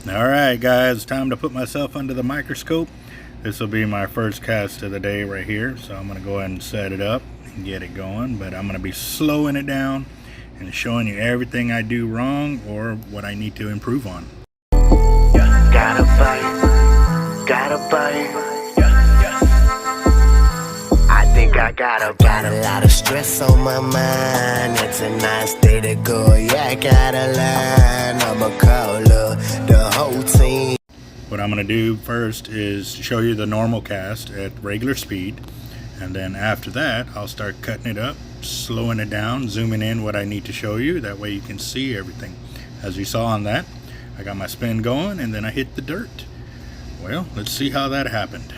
Alright guys, time to put myself under the microscope. This will be my first cast of the day right here, so I'm going to go ahead and set it up and get it going, but I'm going to be slowing it down and showing you everything I do wrong or what I need to improve on. Gotta bite. I think I got a lot of stress on my mind. It's a nice day to go. Yeah, I gotta learn. I'ma call up the whole team. What I'm going to do first is show you the normal cast at regular speed, and then after that I'll start cutting it up, slowing it down, zooming in what I need to show you. That way you can see everything. As you saw on that, I got my spin going and then I hit the dirt. Well, let's see how that happened.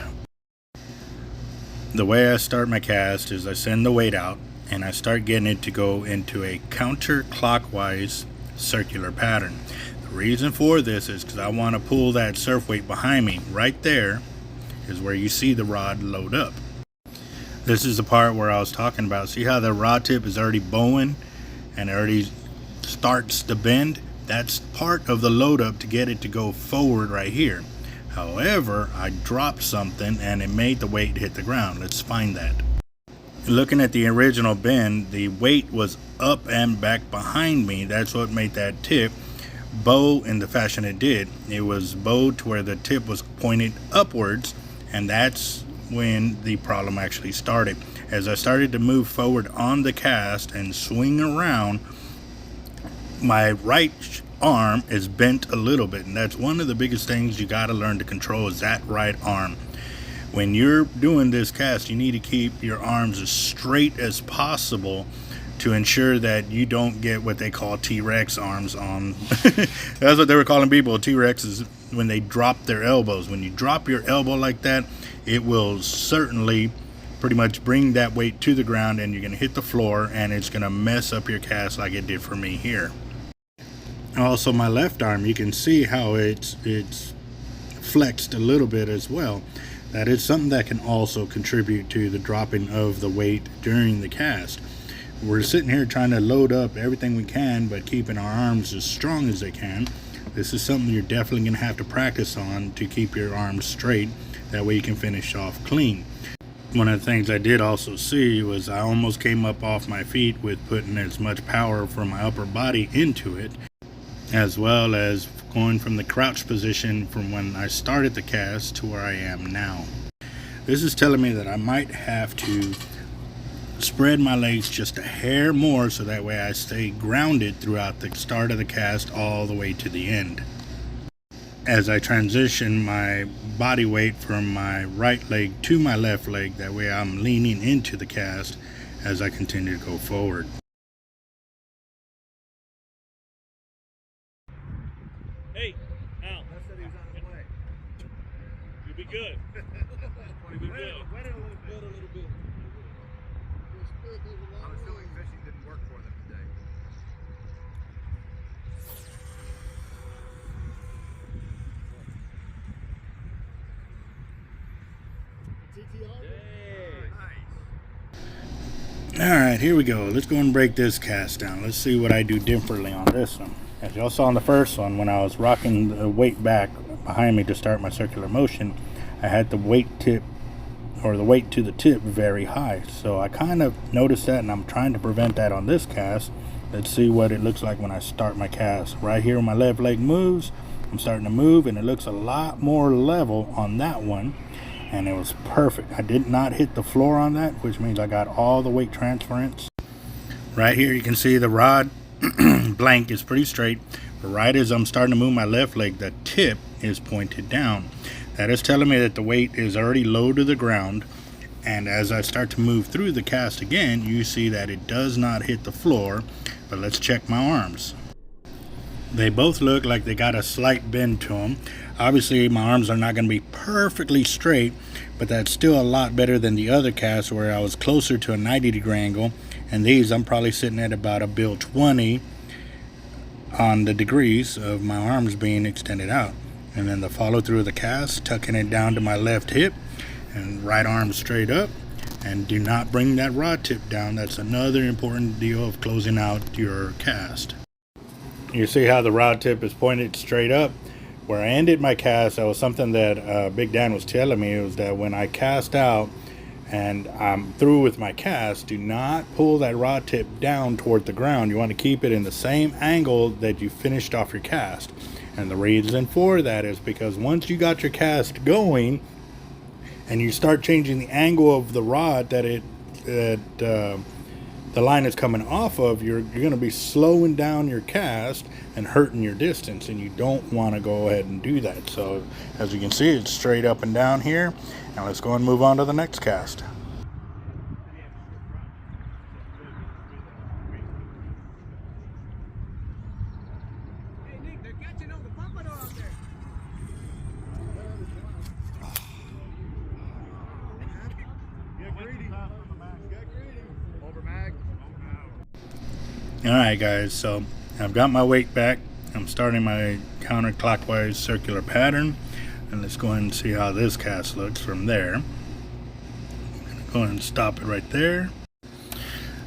The way I start my cast is I send the weight out and I start getting it to go into a counterclockwise circular pattern. The reason for this is because I want to pull that surf weight behind me. Right there is where you see the rod load up. This is the part where I was talking about. See how the rod tip is already bowing and it already starts to bend? That's part of the load up to get it to go forward right here. However, I dropped something and it made the weight hit the ground. Let's find that. Looking at the original bend, the weight was up and back behind me. That's what made that tip bow in the fashion it did. It was bowed to where the tip was pointed upwards, and that's when the problem actually started. As I started to move forward on the cast and swing around, my right arm is bent a little bit, and that's one of the biggest things you got to learn to control, is that right arm. When you're doing this cast, you need to keep your arms as straight as possible to ensure that you don't get what they call T-Rex arms on. That's what they were calling people, T-Rexes, when they drop their elbows. When you drop your elbow like that, it will certainly pretty much bring that weight to the ground, and you're going to hit the floor, and it's going to mess up your cast like it did for me here. Also, my left arm, you can see how it's flexed a little bit as well. That is something that can also contribute to the dropping of the weight during the cast. We're sitting here trying to load up everything we can, but keeping our arms as strong as they can. This is something you're definitely going to have to practice on to keep your arms straight. That way you can finish off clean. One of the things I did also see was I almost came up off my feet with putting as much power from my upper body into it, as well as going from the crouch position from when I started the cast to where I am now. This is telling me that I might have to spread my legs just a hair more, so that way I stay grounded throughout the start of the cast all the way to the end. As I transition my body weight from my right leg to my left leg, that way I'm leaning into the cast as I continue to go forward. Hey, Al. I said he was on the way. You'll be good. You'll be good. Wet it a little bit. I'm assuming fishing didn't work for them today. Alright, here we go. Let's go and break this cast down. Let's see what I do differently on this one. As y'all saw on the first one, when I was rocking the weight back behind me to start my circular motion, I had the weight tip, or the weight to the tip, very high. So I kind of noticed that, and I'm trying to prevent that on this cast. Let's see what it looks like when I start my cast. Right here when my left leg moves, I'm starting to move, and it looks a lot more level on that one. And it was perfect. I did not hit the floor on that, which means I got all the weight transference. Right here you can see the rod blank is pretty straight, but right as I'm starting to move my left leg, the tip is pointed down. That is telling me that the weight is already low to the ground, and as I start to move through the cast again, you see that it does not hit the floor. But let's check my arms. They both look like they got a slight bend to them. Obviously my arms are not going to be perfectly straight, but that's still a lot better than the other cast where I was closer to a 90-degree angle, and these I'm probably sitting at about a bill 20 on the degrees of my arms being extended out. And then the follow through of the cast, tucking it down to my left hip and right arm straight up, and do not bring that rod tip down. That's another important deal of closing out your cast. You see how the rod tip is pointed straight up? where I ended my cast, that was something that Big Dan was telling me, was that when I cast out and I'm through with my cast, do not pull that rod tip down toward the ground. You want to keep it in the same angle that you finished off your cast. And the reason for that is because once you got your cast going and you start changing the angle of the rod that the line is coming off of, you're going to be slowing down your cast and hurting your distance, and you don't want to go ahead and do that. So as you can see, it's straight up and down here. Now let's go and move on to the next cast. Hey Nick, they're catching on the pompano out there. Get greedy. Get greedy. Over mag. Alright guys, so I've got my weight back. I'm starting my counterclockwise circular pattern, and let's go ahead and see how this cast looks from there. I'm gonna go ahead and stop it right there.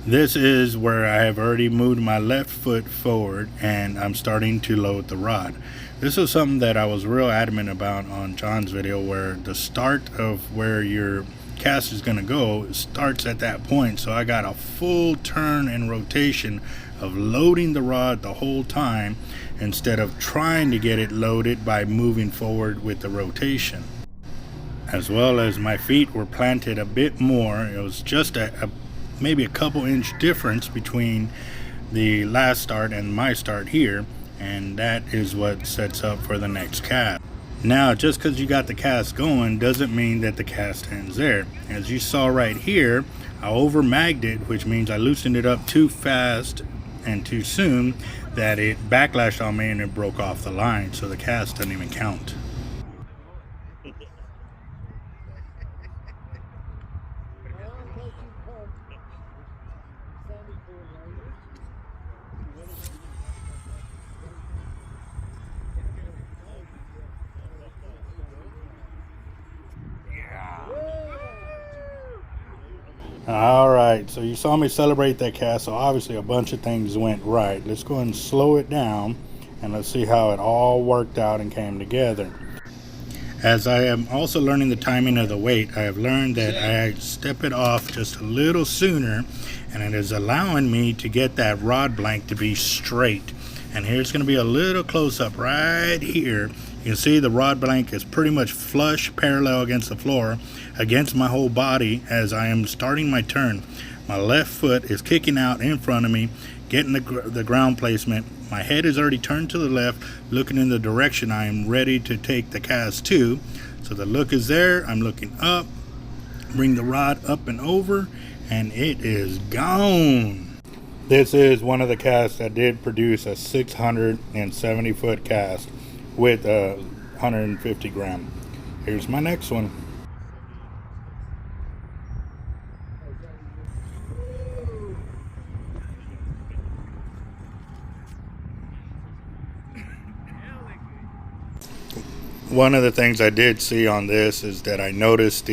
This is where I have already moved my left foot forward and I'm starting to load the rod. This is something that I was real adamant about on John's video, where the start of where your cast is going to go starts at that point. So I got a full turn and rotation of loading the rod the whole time, instead of trying to get it loaded by moving forward with the rotation. As well as my feet were planted a bit more. It was just maybe a couple inch difference between the last start and my start here, and that is what sets up for the next cast. Now, just because you got the cast going doesn't mean that the cast ends there. As you saw right here, I over magged it, which means I loosened it up too fast and too soon, that it backlashed on me and it broke off the line, so the cast doesn't even count. Alright, so you saw me celebrate that cast, so obviously a bunch of things went right. Let's go ahead and slow it down and let's see how it all worked out and came together. As I am also learning the timing of the weight, I have learned that I step it off just a little sooner, and it is allowing me to get that rod blank to be straight. And here's going to be a little close up right here. You can see the rod blank is pretty much flush parallel against the floor, against my whole body as I am starting my turn. My left foot is kicking out in front of me, getting the ground placement. My head is already turned to the left, looking in the direction I am ready to take the cast to. So the look is there. I'm looking up, bring the rod up and over, and it is gone. This is one of the casts that did produce a 670 foot cast with a 150 gram. Here's my next one. One of the things I did see on this is that I noticed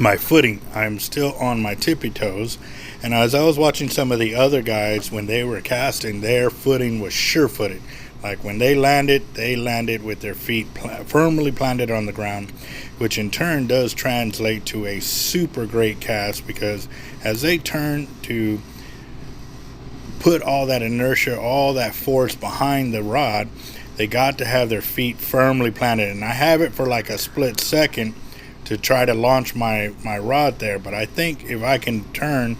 my footing. I'm still on my tippy toes, and as I was watching some of the other guys when they were casting, their footing was sure-footed. Like when they landed with their feet firmly planted on the ground, which in turn does translate to a super great cast, because as they turn to put all that inertia, all that force behind the rod, they got to have their feet firmly planted. And I have it for like a split second to try to launch my rod there, but I think if I can turn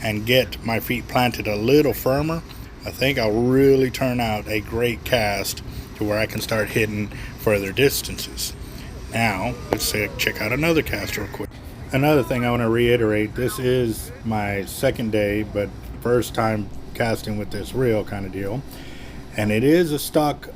and get my feet planted a little firmer, I think I'll really turn out a great cast to where I can start hitting further distances. Now, let's check out another cast real quick. Another thing I want to reiterate, this is my second day, but first time casting with this reel kind of deal. And it is a stock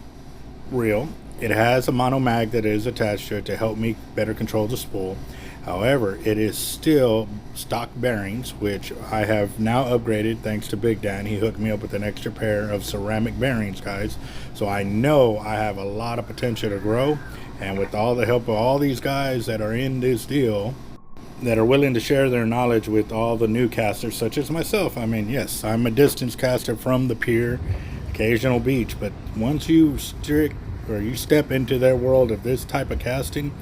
reel. It has a mono mag that is attached to it to help me better control the spool. However, it is still stock bearings, which I have now upgraded thanks to Big Dan. He hooked me up with an extra pair of ceramic bearings, guys. So I know I have a lot of potential to grow. And with all the help of all these guys that are in this deal, that are willing to share their knowledge with all the new casters, such as myself. I mean, yes, I'm a distance caster from the pier, occasional beach. But once you stick or you step into their world of this type of casting,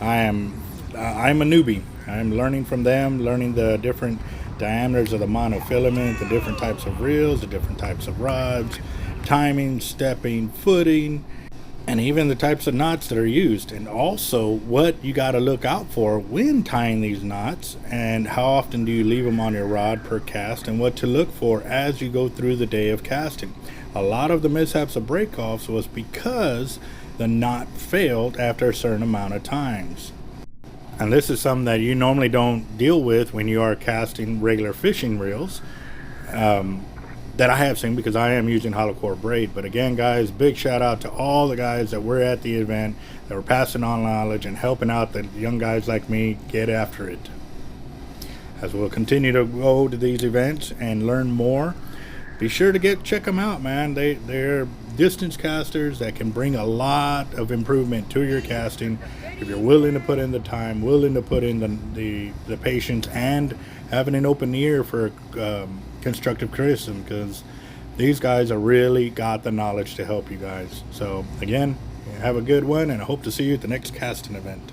I'm a newbie. I'm learning from them, learning the different diameters of the monofilament, the different types of reels, the different types of rods, timing, stepping, footing, and even the types of knots that are used, and also what you got to look out for when tying these knots, and how often do you leave them on your rod per cast, and what to look for as you go through the day of casting. A lot of the mishaps of break-offs was because the knot failed after a certain amount of times. And this is something that you normally don't deal with when you are casting regular fishing reels, that I have seen, because I am using hollow core braid. But again, guys, big shout out to all the guys that were at the event, that were passing on knowledge and helping out the young guys like me get after it. As we'll continue to go to these events and learn more, be sure to check them out, man. They're distance casters that can bring a lot of improvement to your casting if you're willing to put in the time, willing to put in the patience, and having an open ear for constructive criticism, because these guys have really got the knowledge to help you guys. So again, have a good one, and I hope to see you at the next casting event.